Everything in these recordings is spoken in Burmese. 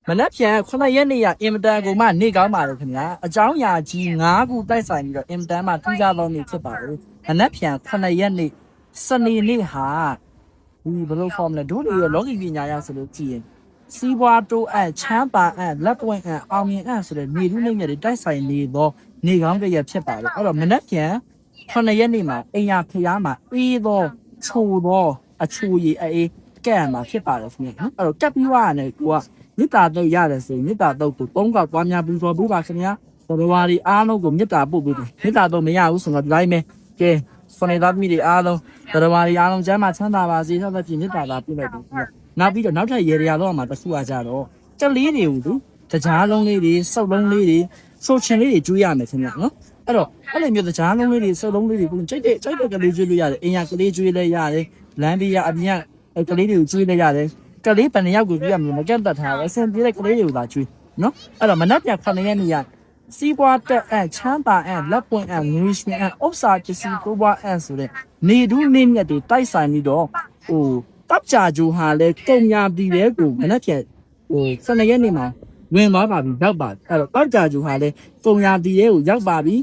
မနက်ဖြန်9ရက်နေ့ရအင်မတန်ကိုမှနေကောင်းပါလေခင်ဗျာအကြောင်းအရာကြီး9ခုတိုက်ဆိုင်ပြီးတော့အင်မတန်မှထူးခြားသောနေ့ဖြစ်ပါလို့မနက်ဖြန်9ရက်နေ့စနေနေ့ဟာဒီဘယ်လိုဖော်မလဲတို့တွေရဲ့လောကီပညာရဆိုလို့ကြည့်ရင်စီးပွားတိုးအပ်ချမ်းသာအပ်လက်ပွင့်အပ်အောင်မြင်အပ်ဆိုတဲ့နေလူနေမြတ်တွေတိုက်ဆိုင်နေသောနေကောင်းတရဖြစ်ပါလို့အဲ့တော့မနက်ဖြန်9ရက်နေ့မှာအိမ်ရဖျားမှာအေးသောချိုသောအချူရည်အေးကဲ့မှာဖြစ်ပါတယ်ခင်ဗျာအဲ့တော့ကပ်ပြီးွားရတယ်ကိုကမေတ္တာတော့ရတယ်ဆိုရင်မေတ္တာတော့ကို3កောက်ပွားများပူဇော်ပေးပါခင်ဗျာဘဝရီအားလုံးကိုမေတ္တာပို့ပေးတယ်မေတ္တာတော့မရဘူးဆိုတော့တိုင်းမယ်ကဲစနေသားမိတွေအားလုံးဘဝရီအားလုံးကျမ်းမာချမ်းသာပါစေဆိုတော့ပြင်မေတ္တာသာပြုလိုက်တယ်နောက်ပြီးတော့နောက်ထပ်ရေရာတော့မှတခုအားကြတော့ကလေးတွေကိုသူတကြားလုံးလေးတွေစုပ်လုံးလေးတွေဆိုချင်လေးတွေကျွေးရမယ်ခင်ဗျာနော်အဲ့တော့အဲ့လိုမျိုးတကြားလုံးလေးတွေစုပ်လုံးလေးတွေကိုကြိုက်တဲ့ကလေးကျွေးလို့ရတယ်အင်ရကလေးကျွေးလဲရတယ်လမ်းပြီးရအပြင်ကလေးတွေကိုကျွေးလဲရတယ်ကလေးပန်ရောက်ကိုပြရမယ်မကန့်တတ်ထားပဲအစင်ပြေးတဲ့ကလေးတွေကိုသာကျွေးနော်အဲ့တော့မနက်ပြန်9ရက်နေ့ရစီးပွားတက်အချမ်းသာအလက်ပွင့်အငွေရှင်အဥစ္စာပစ္စည်းကိုပွားအဆိုတဲ့နေဒူးနေမြတ်တွေတိုက်ဆိုင်ပြီးတော့ဟိုတပ်ကြဂျူဟာလဲကုံညာပြည်တဲ့ကိုမနက်ပြန်9ရက်နေ့မှာဝင်သွားပါပြီရောက်ပါအဲ့တော့တပ်ကြဂျူဟာလဲကုံညာပြည်ရဲ့ကိုရောက်ပါပြီ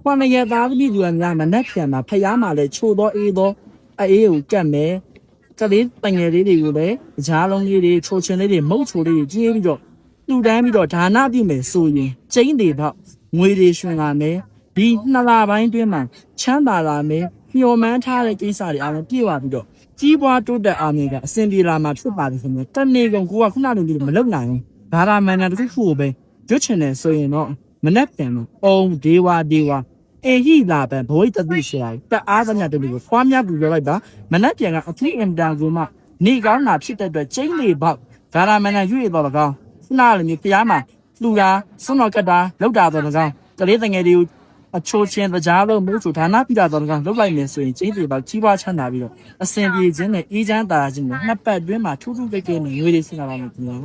9ရက်သားသမီးလူများမနက်ပြန်မှာဖျားမှာလဲချို့တော့အေးတော့အေးကိုကတ်မယ်ကလေးတငယ်လေးတွေကိုလည်းကြားလုံးလေးတွေချိုချင်လေးတွေမုတ်ချိုလေးတွေကျွေးပြီးတော့လူတန်းပြီးတော့ဒါနပြုမယ်ဆိုရင်ကျင်းတွေတော့ငွေတွေရှင်လာမယ်ဒီ2လပိုင်းတွင်းမှာချမ်းသာလာမယ်မျှော်မှန်းထားတဲ့ကိစ္စတွေအားလုံးပြည့်ဝပြီးတော့ကြီးပွားတိုးတက်အောင်မြင်ကအစဉ်ပြေလာမှာဖြစ်ပါတယ်ခင်ဗျတနေ့ကုန်ကိုကခုနလိုမျိုးမလုပ်နိုင်ဘူးဘာသာမန်နာတစ်ခုခုကိုပဲရွတ်ချင်တယ်ဆိုရင်တော့မနဲ့ပြန်တော့အောင်ဒေဝအေဟိလာပဲဘဝိတတိရှိလိုက်တအားသမျှတူကိုဖွားများပူပြောလိုက်ပါမနဲ့ပြန်ကအထီးအင်တန်ကိုမှနေကောင်းတာဖြစ်တဲ့အတွက်ကျင်းလေပေါက်ဒါရမန်နာရွေ့တော်တော့ကောင်းခုနလိုမျိုးဖျားမှာလူတာစွန့်တော်ကတာလောက်တာတော့ကောင်းကလေးတငယ်တွေကိုအချိုးချင်းတကြားလုံးမို့ဆိုဒါနပိတာတော့ကောင်းလောက်လိုက်မယ်ဆိုရင်ကျင်းလေပေါက်ကြီးပွားချမ်းသာပြီးတော့အစင်ပြေခြင်းနဲ့အေးချမ်းသာခြင်းနဲ့နှစ်ပတ်တွင်းမှာထူးထူးကိတ်ကိတ်နဲ့ငွေတွေဆင်းလာပါမယ်ခင်ဗျာ